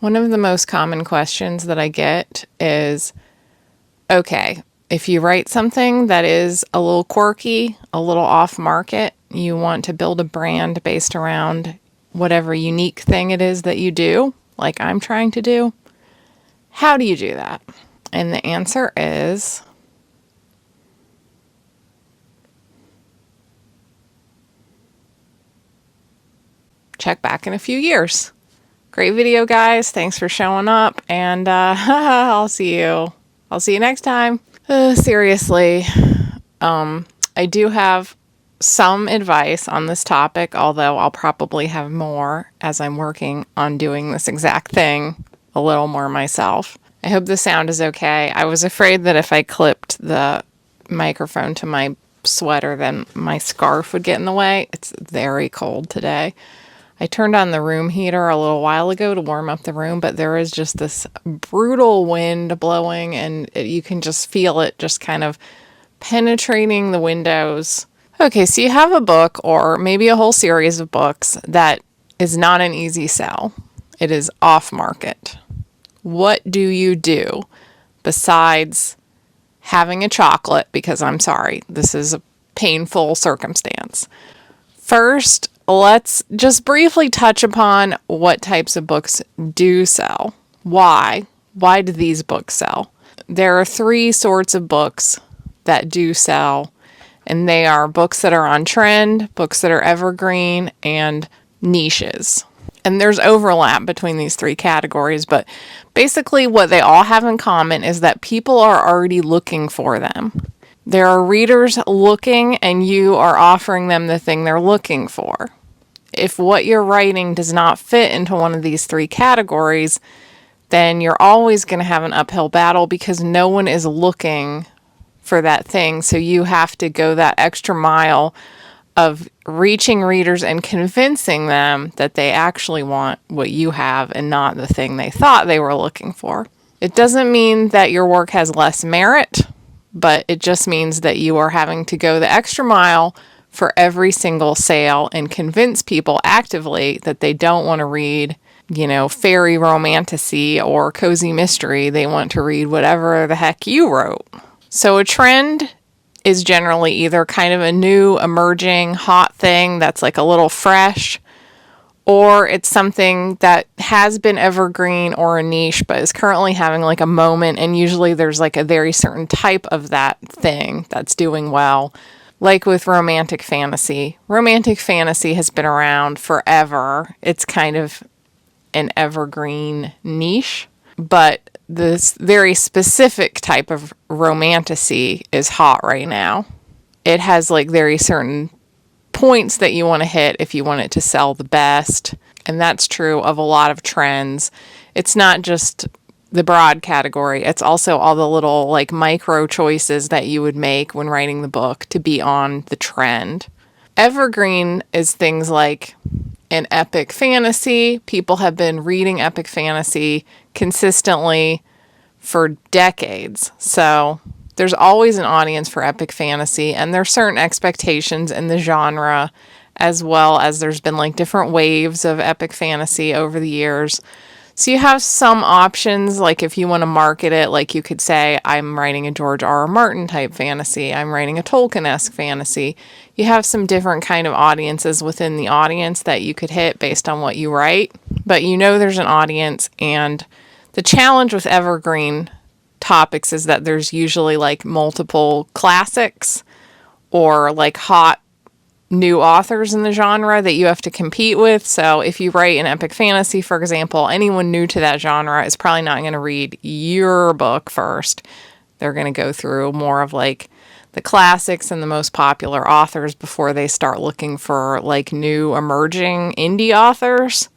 One of the most common questions that I get is, okay, if you write something that is a little quirky, a little off market, you want to build a brand based around whatever unique thing it is that you do, like I'm trying to do, how do you do that? And the answer is check back in a few years. Great video, guys. Thanks for showing up, and I'll see you next time. Seriously, I do have some advice on this topic, although I'll probably have more as I'm working on doing this exact thing a little more myself. I hope the sound is okay. I was afraid that if I clipped the microphone to my sweater, then my scarf would get in the way. It's very cold today. I turned on the room heater a little while ago to warm up the room, but there is just this brutal wind blowing, and you can just feel it just kind of penetrating the windows. Okay, so you have a book or maybe a whole series of books that is not an easy sell. It is off market. What do you do besides having a chocolate? Because I'm sorry, this is a painful circumstance. First, let's just briefly touch upon what types of books do sell. Why? Why do these books sell? There are three sorts of books that do sell, and they are books that are on trend, books that are evergreen, and niches. And there's overlap between these three categories, but basically what they all have in common is that people are already looking for them. There are readers looking, and you are offering them the thing they're looking for. If what you're writing does not fit into one of these three categories, then you're always going to have an uphill battle because no one is looking for that thing. So you have to go that extra mile of reaching readers and convincing them that they actually want what you have and not the thing they thought they were looking for. It doesn't mean that your work has less merit, but it just means that you are having to go the extra mile for every single sale and convince people actively that they don't want to read, fairy romantasy or cozy mystery. They want to read whatever the heck you wrote. So a trend is generally either kind of a new, emerging, hot thing that's like a little fresh, or it's something that has been evergreen or a niche, but is currently having like a moment, and usually there's like a very certain type of that thing that's doing well. Like with romantic fantasy. Romantic fantasy has been around forever. It's kind of an evergreen niche, but this very specific type of romantasy is hot right now. It has like very certain points that you want to hit if you want it to sell the best. And that's true of a lot of trends. It's not just the broad category. It's also all the little like micro choices that you would make when writing the book to be on the trend. Evergreen is things like an epic fantasy. People have been reading epic fantasy consistently for decades. So there's always an audience for epic fantasy, and there's certain expectations in the genre, as well as there's been like different waves of epic fantasy over the years. So you have some options, like if you want to market it, like you could say, I'm writing a George R.R. Martin type fantasy, I'm writing a Tolkien-esque fantasy. You have some different kind of audiences within the audience that you could hit based on what you write, but there's an audience, and the challenge with evergreen topics is that there's usually like multiple classics or like hot new authors in the genre that you have to compete with. So if you write an epic fantasy, for example, anyone new to that genre is probably not going to read your book first. They're going to go through more of like the classics and the most popular authors before they start looking for like new emerging indie authors.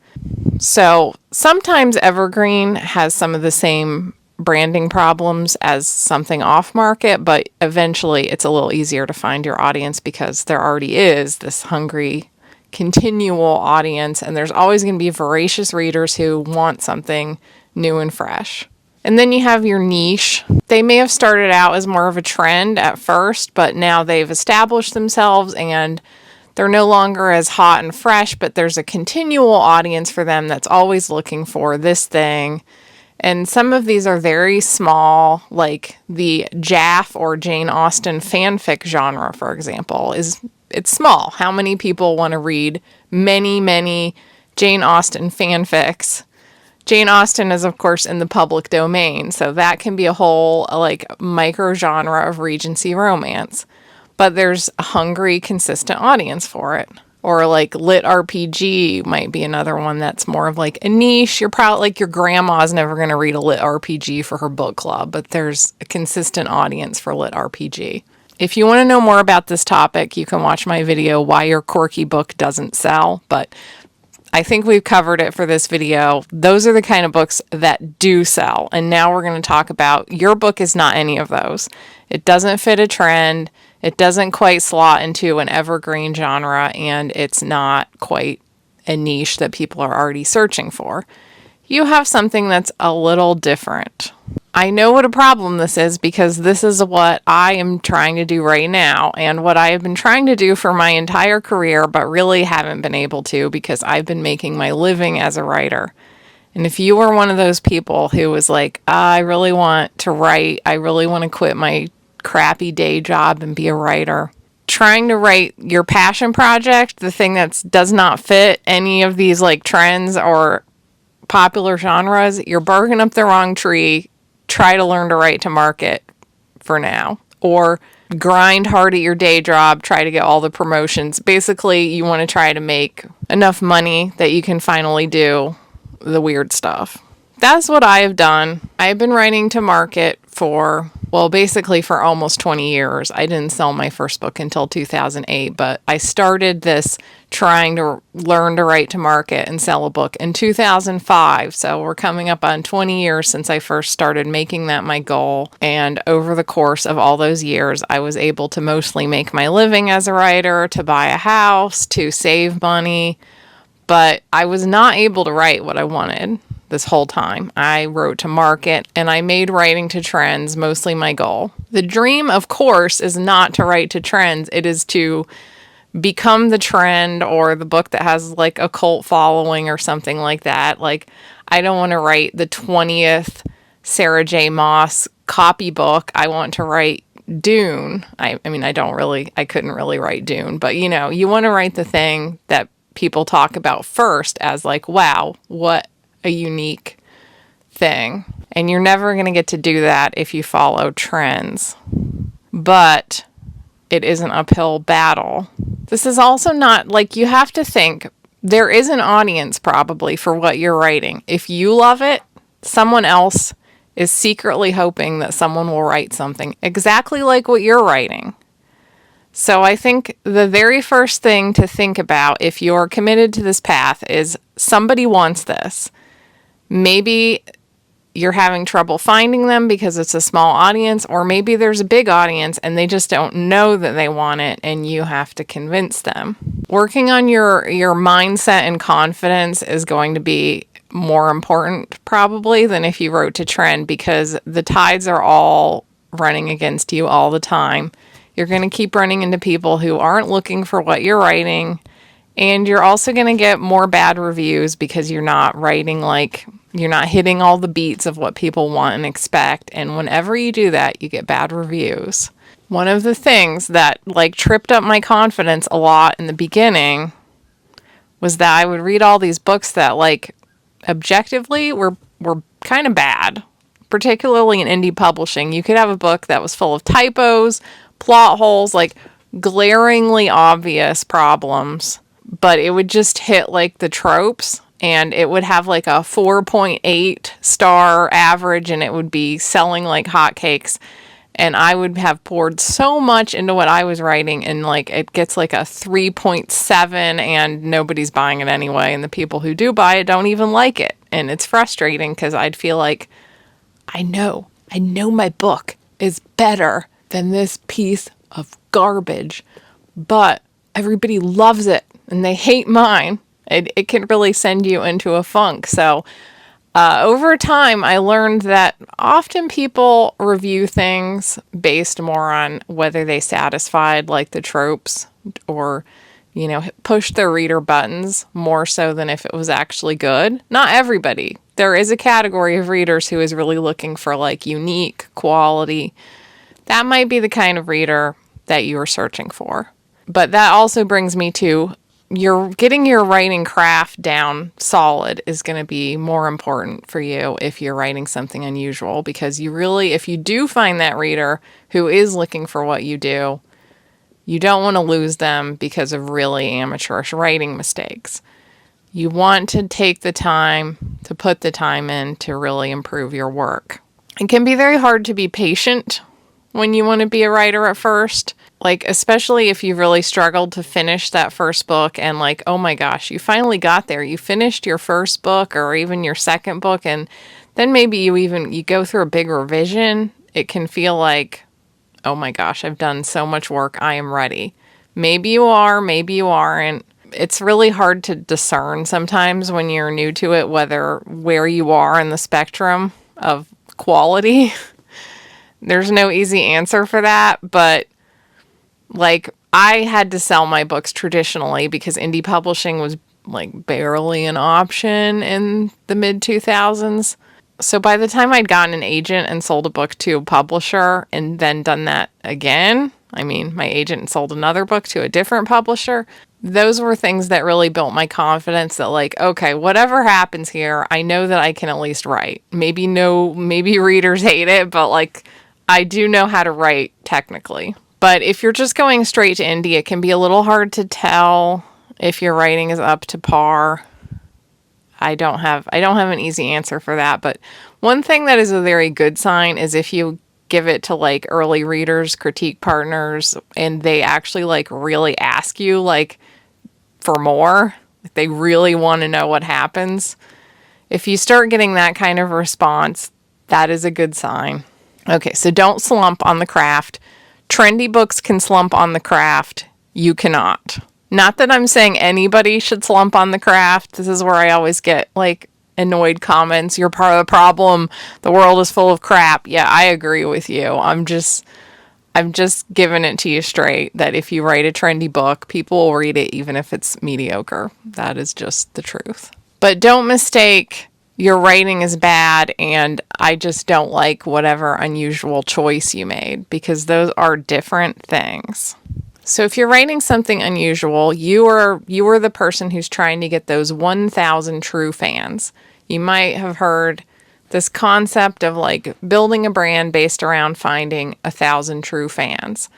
So sometimes evergreen has some of the same branding problems as something off market, but eventually it's a little easier to find your audience because there already is this hungry, continual audience, and there's always going to be voracious readers who want something new and fresh. And then you have your niche. They may have started out as more of a trend at first, but now they've established themselves and They're no longer as hot and fresh, but there's a continual audience for them that's always looking for this thing. And some of these are very small, like the Jaff or Jane Austen fanfic genre, for example, it's small. How many people want to read many Jane Austen fanfics? Jane Austen is, of course, in the public domain, so that can be a whole like micro genre of Regency romance. But there's a hungry, consistent audience for it. Or like lit RPG might be another one that's more of like a niche. You're probably like your grandma's never going to read a lit RPG for her book club, but there's a consistent audience for lit RPG. If you want to know more about this topic, you can watch my video, Why Your Quirky Book Doesn't Sell. But I think we've covered it for this video. Those are the kind of books that do sell. And now we're going to talk about your book is not any of those. It doesn't fit a trend. It doesn't quite slot into an evergreen genre, and it's not quite a niche that people are already searching for. You have something that's a little different. I know what a problem this is because this is what I am trying to do right now and what I have been trying to do for my entire career, but really haven't been able to because I've been making my living as a writer. And if you were one of those people who was like, I really want to write, I really want to quit my crappy day job and be a writer, trying to write your passion project, the thing that does not fit any of these like trends or popular genres, you're barking up the wrong tree. Try to learn to write to market for now, or grind hard at your day job, try to get all the promotions. Basically, you want to try to make enough money that you can finally do the weird stuff. That's what I have done. I've been writing to market for, well, basically for almost 20 years. I didn't sell my first book until 2008, but I started this trying to learn to write to market and sell a book in 2005. So we're coming up on 20 years since I first started making that my goal. And over the course of all those years, I was able to mostly make my living as a writer, to buy a house, to save money. But I was not able to write what I wanted this whole time. I wrote to market and I made writing to trends mostly my goal. The dream, of course, is not to write to trends. It is to become the trend or the book that has like a cult following or something like that. Like, I don't want to write the 20th Sarah J. Maas copybook. I want to write Dune. I mean, I couldn't really write Dune, but you know, you want to write the thing that people talk about first as like, wow, what a unique thing. And you're never going to get to do that if you follow trends. But it is an uphill battle. This is also not like, you have to think there is an audience probably for what you're writing. If you love it, someone else is secretly hoping that someone will write something exactly like what you're writing. So I think the very first thing to think about if you're committed to this path is somebody wants this. Maybe you're having trouble finding them because it's a small audience, or maybe there's a big audience and they just don't know that they want it and you have to convince them. Working on your mindset and confidence is going to be more important probably than if you wrote to trend, because the tides are all running against you all the time. You're going to keep running into people who aren't looking for what you're writing. And you're also going to get more bad reviews because you're not writing you're not hitting all the beats of what people want and expect. And whenever you do that, you get bad reviews. One of the things that tripped up my confidence a lot in the beginning was that I would read all these books that objectively were kind of bad, particularly in indie publishing. You could have a book that was full of typos, plot holes, glaringly obvious problems, but it would just hit the tropes, and it would have a 4.8 star average, and it would be selling like hotcakes. And I would have poured so much into what I was writing, and it gets a 3.7, and nobody's buying it anyway. And the people who do buy it don't even like it. And it's frustrating because I'd feel like, I know my book is better than this piece of garbage, but everybody loves it and they hate mine. It can really send you into a funk. So over time, I learned that often people review things based more on whether they satisfied the tropes, or push their reader buttons more so than if it was actually good. Not everybody. There is a category of readers who is really looking for like unique quality. That might be the kind of reader that you are searching for. But that also brings me to getting your writing craft down solid is going to be more important for you if you're writing something unusual, because if you do find that reader who is looking for what you do, you don't want to lose them because of really amateurish writing mistakes. You want to take the time to put the time in to really improve your work. It can be very hard to be patient when you want to be a writer at first. Like, especially if you really struggled to finish that first book and like, oh my gosh, you finally got there. You finished your first book or even your second book, and then maybe you go through a big revision. It can feel like, oh my gosh, I've done so much work. I am ready. Maybe you are, maybe you aren't. It's really hard to discern sometimes when you're new to it, where you are in the spectrum of quality. There's no easy answer for that, but like, I had to sell my books traditionally because indie publishing was like barely an option in the mid 2000s. So by the time I'd gotten an agent and sold a book to a publisher and then done that again, my agent sold another book to a different publisher. Those were things that really built my confidence that like, okay, whatever happens here, I know that I can at least write. Maybe readers hate it, but like, I do know how to write technically. But if you're just going straight to indie, it can be a little hard to tell if your writing is up to par. I don't have an easy answer for that, but one thing that is a very good sign is if you give it to like early readers, critique partners, and they actually like really ask you like for more. Like, they really want to know what happens. If you start getting that kind of response, that is a good sign. Okay, so don't slump on the craft. Trendy books can slump on the craft. You cannot. Not that I'm saying anybody should slump on the craft. This is where I always get like annoyed comments. You're part of the problem. The world is full of crap. Yeah, I agree with you. I'm just giving it to you straight that if you write a trendy book, people will read it even if it's mediocre. That is just the truth. But don't mistake your writing is bad and I just don't like whatever unusual choice you made, because those are different things. So if you're writing something unusual, you are the person who's trying to get those 1,000 true fans. You might have heard this concept of like building a brand based around finding 1,000 true fans.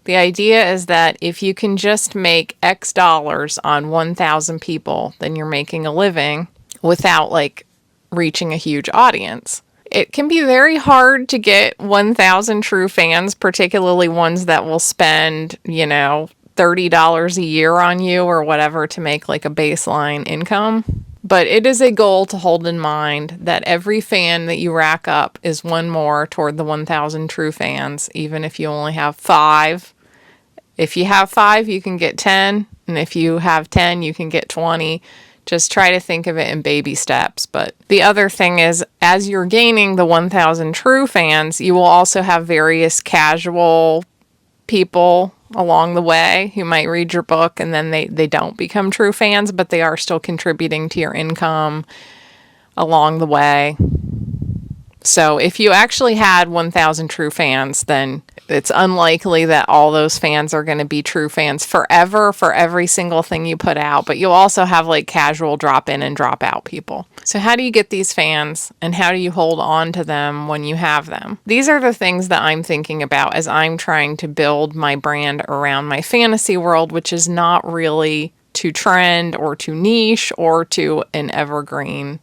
The idea is that if you can just make X dollars on 1,000 people, then you're making a living without like reaching a huge audience. It can be very hard to get 1,000 true fans, particularly ones that will spend, $30 a year on you or whatever to make like a baseline income. But it is a goal to hold in mind that every fan that you rack up is one more toward the 1,000 true fans, even if you only have 5. If you have 5, you can get 10. And if you have 10, you can get 20. Just try to think of it in baby steps. But the other thing is, as you're gaining the 1,000 true fans, you will also have various casual people along the way who might read your book and then they don't become true fans, but they are still contributing to your income along the way. So if you actually had 1,000 true fans, then it's unlikely that all those fans are going to be true fans forever for every single thing you put out. But you'll also have like casual drop in and drop out people. So how do you get these fans and how do you hold on to them when you have them? These are the things that I'm thinking about as I'm trying to build my brand around my fantasy world, which is not really too trend or too niche or to an evergreen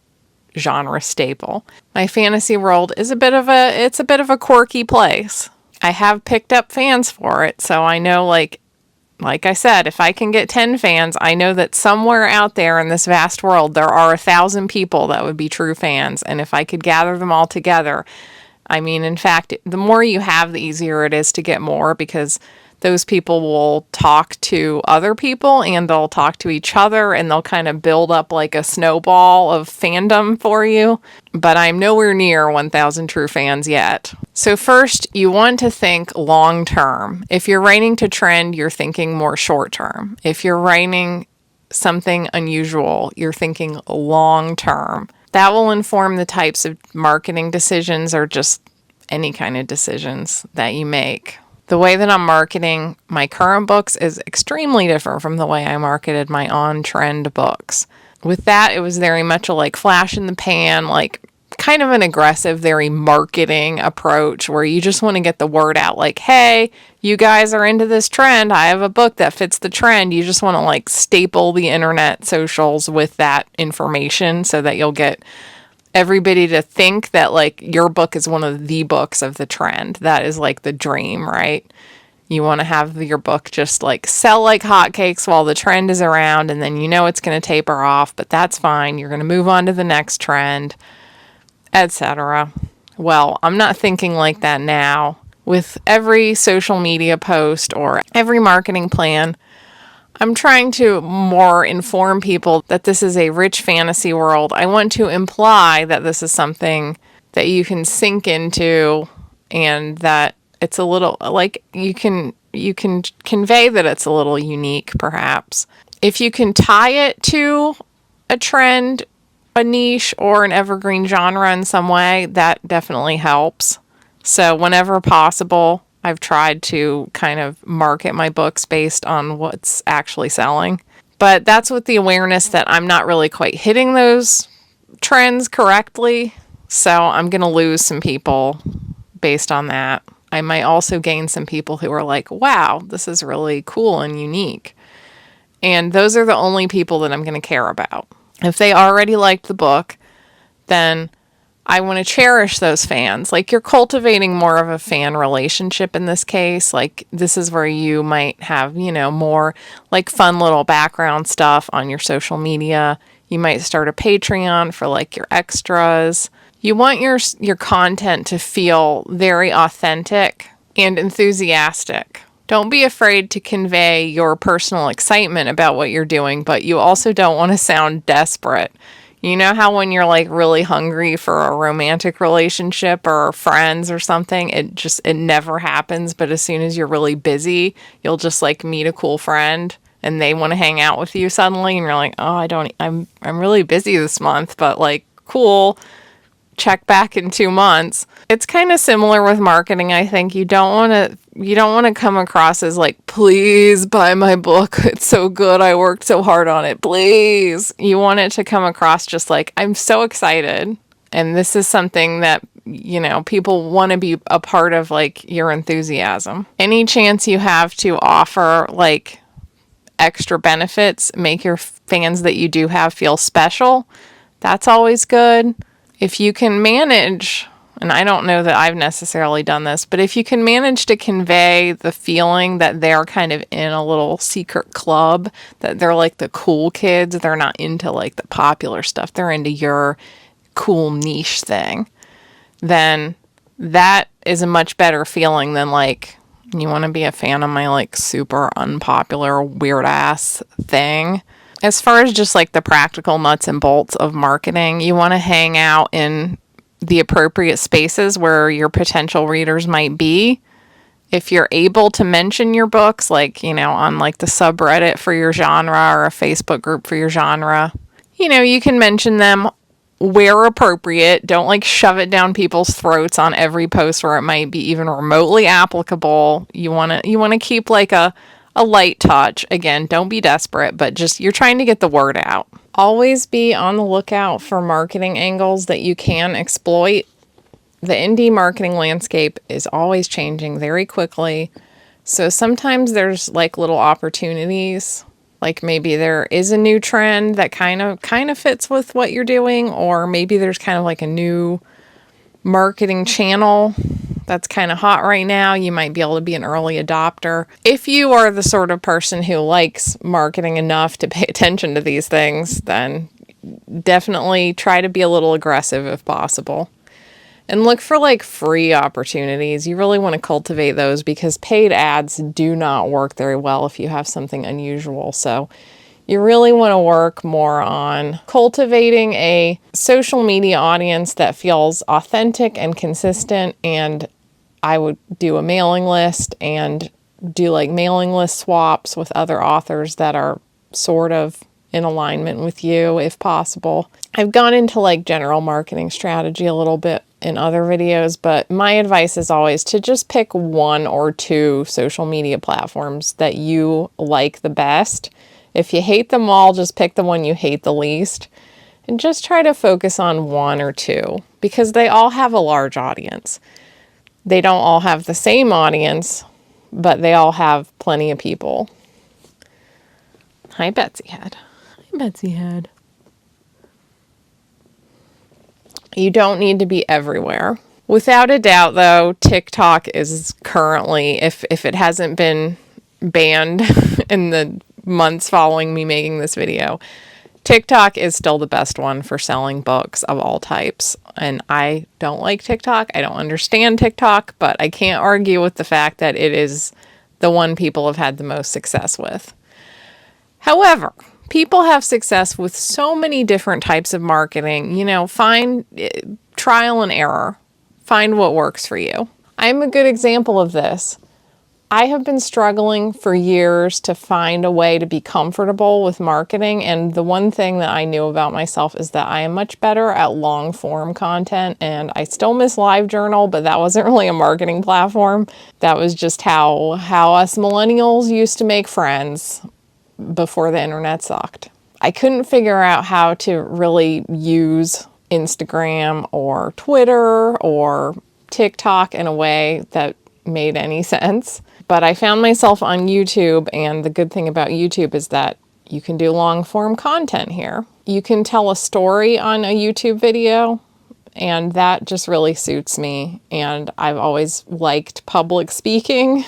genre staple. My fantasy world is a bit of a quirky place. I have picked up fans for it, so I know like I said, if I can get 10 fans, I know that somewhere out there in this vast world there are 1,000 people that would be true fans, and if I could gather them all together, in fact, the more you have, the easier it is to get more, because those people will talk to other people and they'll talk to each other and they'll kind of build up like a snowball of fandom for you. But I'm nowhere near 1,000 true fans yet. So first, you want to think long term. If you're writing to trend, you're thinking more short term. If you're writing something unusual, you're thinking long term. That will inform the types of marketing decisions or just any kind of decisions that you make. The way that I'm marketing my current books is extremely different from the way I marketed my on-trend books. With that, it was very much a like flash in the pan, like kind of an aggressive, very marketing approach where you just want to get the word out like, hey, you guys are into this trend. I have a book that fits the trend. You just want to like staple the internet socials with that information so that you'll get everybody to think that like your book is one of the books of the trend. That is like the dream, right? You want to have your book just like sell like hotcakes while the trend is around, and then you know it's going to taper off, but that's fine. You're going to move on to the next trend, etc. Well, I'm not thinking like that now. With every social media post or every marketing plan, I'm trying to more inform people that this is a rich fantasy world. I want to imply that this is something that you can sink into and that it's a little like you can convey that it's a little unique perhaps. If you can tie it to a trend, a niche, or an evergreen genre in some way, that definitely helps. So whenever possible, I've tried to kind of market my books based on what's actually selling. But that's with the awareness that I'm not really quite hitting those trends correctly. So I'm going to lose some people based on that. I might also gain some people who are like, wow, this is really cool and unique. And those are the only people that I'm going to care about. If they already liked the book, then I want to cherish those fans. Like you're cultivating more of a fan relationship in this case. Like this is where you might have, more like fun little background stuff on your social media. You might start a Patreon for like your extras. You want your content to feel very authentic and enthusiastic. Don't be afraid to convey your personal excitement about what you're doing, but you also don't want to sound desperate. You know how when you're like really hungry for a romantic relationship or friends or something, it never happens, but as soon as you're really busy, you'll just like meet a cool friend and they want to hang out with you suddenly and you're like, "Oh, I'm really busy this month, but like cool. Check back in 2 months." It's kind of similar with marketing. I think you don't want to come across as like, please buy my book. It's so good. I worked so hard on it. Please. You want it to come across just like, I'm so excited. And this is something that, people want to be a part of, like your enthusiasm. Any chance you have to offer like extra benefits, make your fans that you do have feel special. That's always good. If you can manage, and I don't know that I've necessarily done this, but if you can manage to convey the feeling that they're kind of in a little secret club, that they're like the cool kids, they're not into like the popular stuff, they're into your cool niche thing, then that is a much better feeling than like, you want to be a fan of my like super unpopular weird ass thing. As far as just like the practical nuts and bolts of marketing, you want to hang out in the appropriate spaces where your potential readers might be. If you're able to mention your books, like, on like the subreddit for your genre or a Facebook group for your genre, you can mention them where appropriate. Don't like shove it down people's throats on every post where it might be even remotely applicable. You want to keep like a light touch. Again, don't be desperate, but just you're trying to get the word out. Always be on the lookout for marketing angles that you can exploit. The indie marketing landscape is always changing very quickly. So sometimes there's like little opportunities. Like maybe there is a new trend that kind of fits with what you're doing, or maybe there's kind of like a new marketing channel that's kind of hot right now. You might be able to be an early adopter. If you are the sort of person who likes marketing enough to pay attention to these things, then definitely try to be a little aggressive if possible. And look for like free opportunities. You really want to cultivate those because paid ads do not work very well if you have something unusual. So you really want to work more on cultivating a social media audience that feels authentic and consistent. And I would do a mailing list and do like mailing list swaps with other authors that are sort of in alignment with you if possible. I've gone into like general marketing strategy a little bit in other videos, but my advice is always to just pick one or two social media platforms that you like the best. If you hate them all, just pick the one you hate the least and just try to focus on one or two because they all have a large audience. They don't all have the same audience, but they all have plenty of people. Hi, Betsy Head. Hi, Betsy Head. You don't need to be everywhere. Without a doubt, though, TikTok is currently, if it hasn't been banned in the months following me making this video, TikTok is still the best one for selling books of all types. And I don't like TikTok. I don't understand TikTok, but I can't argue with the fact that it is the one people have had the most success with. However, people have success with so many different types of marketing. Find trial and error. Find what works for you. I'm a good example of this. I have been struggling for years to find a way to be comfortable with marketing. And the one thing that I knew about myself is that I am much better at long form content. And I still miss LiveJournal, but that wasn't really a marketing platform. That was just how us millennials used to make friends before the internet sucked. I couldn't figure out how to really use Instagram or Twitter or TikTok in a way that made any sense. But I found myself on YouTube, and the good thing about YouTube is that you can do long form content here. You can tell a story on a YouTube video, and that just really suits me. And I've always liked public speaking.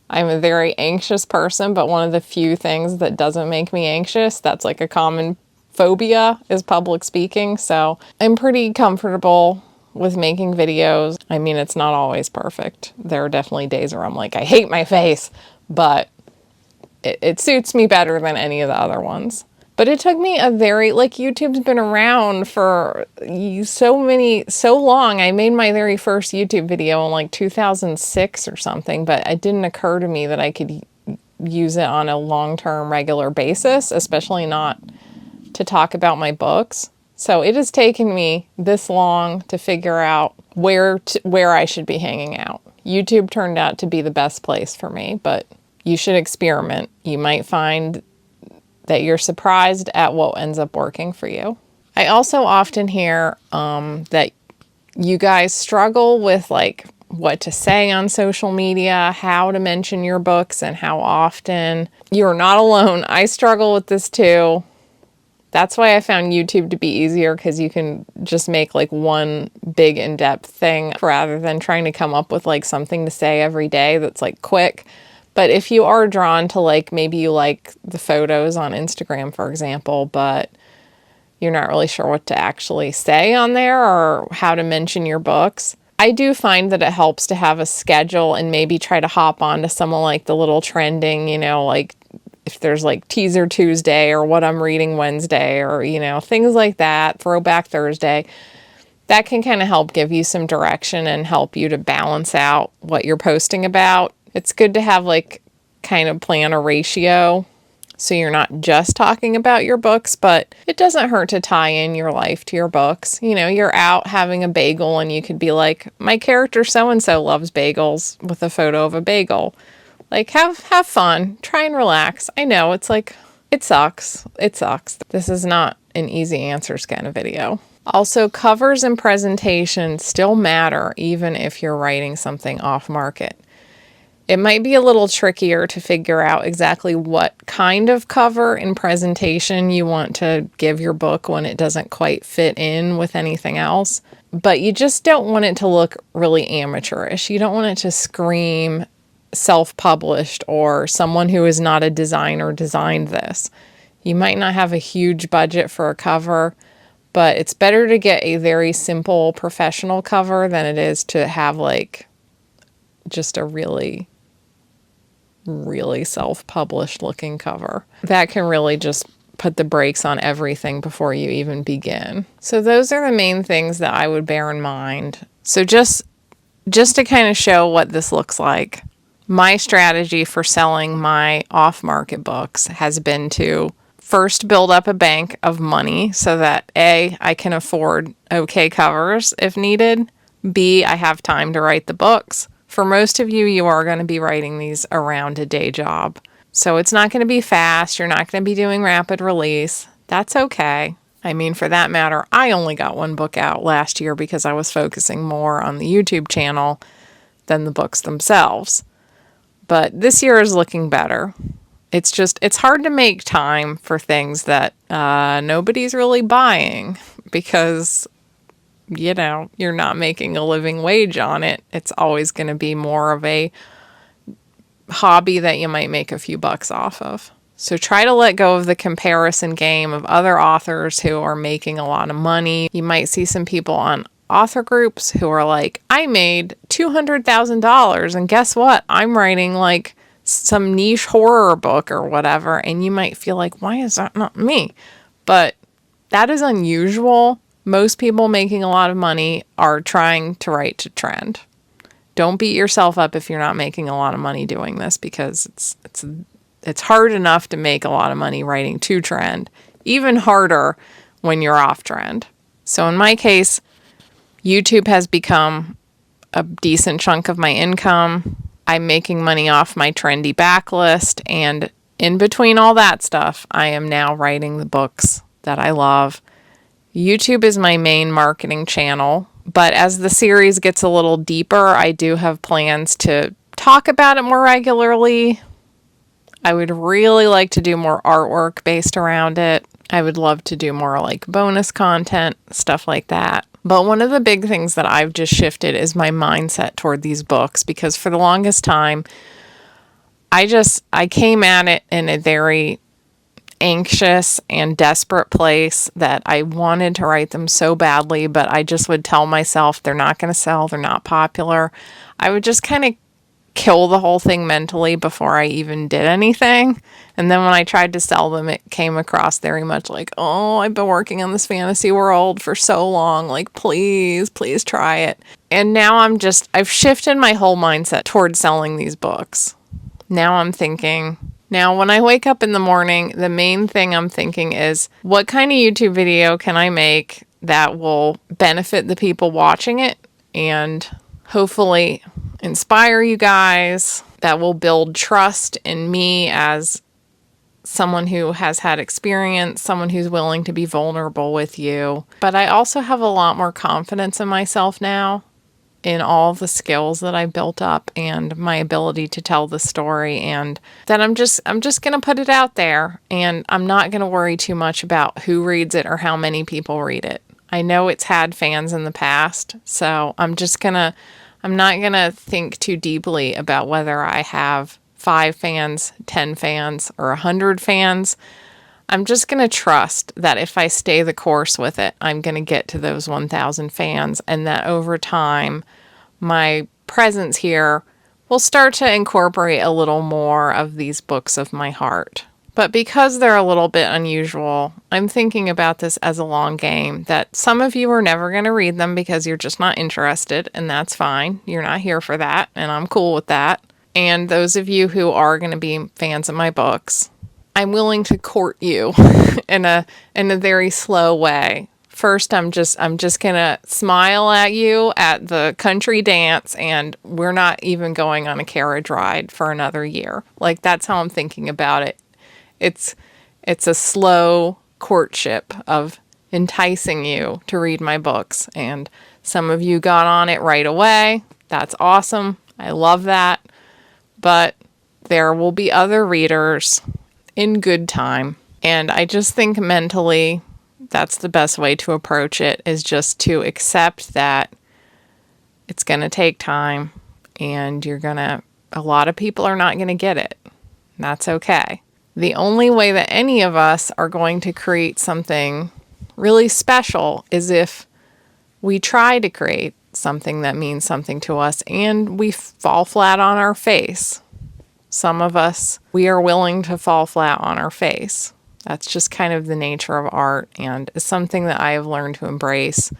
I'm a very anxious person, but one of the few things that doesn't make me anxious, that's like a common phobia, is public speaking. So I'm pretty comfortable with making videos. I mean, it's not always perfect. There are definitely days where I'm like, I hate my face, but it suits me better than any of the other ones. But it took me YouTube's been around for so long. I made my very first YouTube video in like 2006 or something, but it didn't occur to me that I could use it on a long-term regular basis, especially not to talk about my books. So it has taken me this long to figure out where I should be hanging out. YouTube turned out to be the best place for me, but you should experiment. You might find that you're surprised at what ends up working for you. I also often hear that you guys struggle with like what to say on social media, how to mention your books, and how often. You're not alone. I struggle with this too. That's why I found YouTube to be easier, because you can just make like one big in-depth thing rather than trying to come up with like something to say every day that's like quick. But if you are drawn to like, maybe you like the photos on Instagram, for example, but you're not really sure what to actually say on there or how to mention your books, I do find that it helps to have a schedule and maybe try to hop onto some of like the little trending, like if there's like Teaser Tuesday or What I'm Reading Wednesday or, things like that, Throwback Thursday. That can kind of help give you some direction and help you to balance out what you're posting about. It's good to have like kind of plan a ratio so you're not just talking about your books, but it doesn't hurt to tie in your life to your books. You're out having a bagel and you could be like, my character so-and-so loves bagels, with a photo of a bagel. Like, have fun, try and relax. I know it's like, it sucks. This is not an easy answers kind of video. Also, covers and presentation still matter even if you're writing something off market. It might be a little trickier to figure out exactly what kind of cover and presentation you want to give your book when it doesn't quite fit in with anything else. But you just don't want it to look really amateurish. You don't want it to scream self-published or someone who is not a designer designed this. You might not have a huge budget for a cover, But it's better to get a very simple professional cover than it is to have like just a really, really self-published looking cover. That can really just put the brakes on everything before you even begin. So those are the main things that I would bear in mind. So just to kind of show what this looks like, my strategy for selling my off-market books has been to first build up a bank of money so that A, I can afford okay covers if needed. B, I have time to write the books. For most of you, you are going to be writing these around a day job. So it's not going to be fast. You're not going to be doing rapid release. That's okay. I mean, for that matter, I only got one book out last year because I was focusing more on the YouTube channel than the books themselves. But this year is looking better. It's hard to make time for things that nobody's really buying because, you're not making a living wage on it. It's always going to be more of a hobby that you might make a few bucks off of. So try to let go of the comparison game of other authors who are making a lot of money. You might see some people on author groups who are like, I made $200,000 and guess what? I'm writing like some niche horror book or whatever. And you might feel like, why is that not me? But that is unusual. Most people making a lot of money are trying to write to trend. Don't beat yourself up if you're not making a lot of money doing this because it's hard enough to make a lot of money writing to trend, even harder when you're off trend. So in my case, YouTube has become a decent chunk of my income. I'm making money off my trendy backlist, and in between all that stuff, I am now writing the books that I love. YouTube is my main marketing channel, but as the series gets a little deeper, I do have plans to talk about it more regularly. I would really like to do more artwork based around it. I would love to do more like bonus content, stuff like that. But one of the big things that I've just shifted is my mindset toward these books, because for the longest time, I came at it in a very anxious and desperate place that I wanted to write them so badly, but I just would tell myself they're not going to sell, they're not popular. I would just kind of kill the whole thing mentally before I even did anything. And then when I tried to sell them, it came across very much like, oh, I've been working on this fantasy world for so long. Like, please try it. And now I've shifted my whole mindset towards selling these books. Now when I wake up in the morning, the main thing I'm thinking is, what kind of YouTube video can I make that will benefit the people watching it and hopefully inspire you guys, that will build trust in me as someone who has had experience, someone who's willing to be vulnerable with you. But I also have a lot more confidence in myself now, in all the skills that I built up and my ability to tell the story, and that I'm just going to put it out there, and I'm not going to worry too much about who reads it or how many people read it. I know it's had fans in the past, so I'm not going to think too deeply about whether I have 5 fans, 10 fans, or 100 fans. I'm just going to trust that if I stay the course with it, I'm going to get to those 1,000 fans, and that over time, my presence here will start to incorporate a little more of these books of my heart. But because they're a little bit unusual, I'm thinking about this as a long game, that some of you are never going to read them because you're just not interested, and that's fine. You're not here for that, and I'm cool with that. And those of you who are going to be fans of my books, I'm willing to court you in a very slow way. First, I'm just going to smile at you at the country dance, and we're not even going on a carriage ride for another year. Like, that's how I'm thinking about it. It's a slow courtship of enticing you to read my books, and some of you got on it right away. That's awesome. I love that. But there will be other readers in good time. And I just think mentally that's the best way to approach it, is just to accept that it's going to take time, and a lot of people are not going to get it. That's okay. The only way that any of us are going to create something really special is if we try to create something that means something to us and we fall flat on our face. Some of us, we are willing to fall flat on our face. That's just kind of the nature of art, and it's something that I have learned to embrace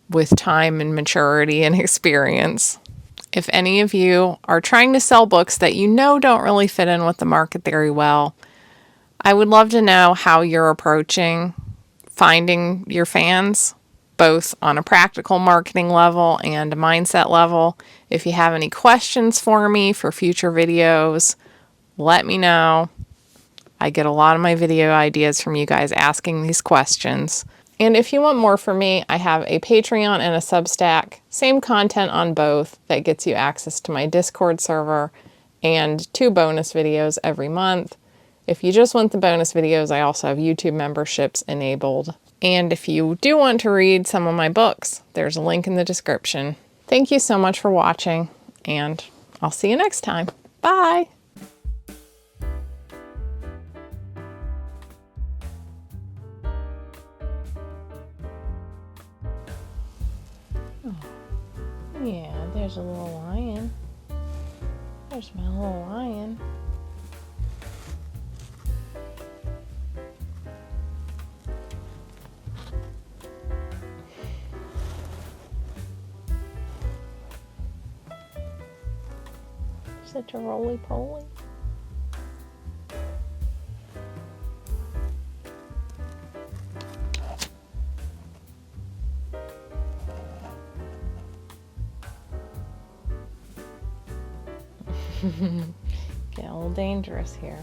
with time and maturity and experience. If any of you are trying to sell books that you know don't really fit in with the market very well, I would love to know how you're approaching finding your fans, both on a practical marketing level and a mindset level. If you have any questions for me for future videos, let me know. I get a lot of my video ideas from you guys asking these questions. And if you want more from me, I have a Patreon and a Substack. Same content on both that gets you access to my Discord server and 2 bonus videos every month. If you just want the bonus videos, I also have YouTube memberships enabled. And if you do want to read some of my books, there's a link in the description. Thank you so much for watching, and I'll see you next time. Bye! Yeah, there's a little lion. There's my little lion. Such a roly-poly. Get a little dangerous here.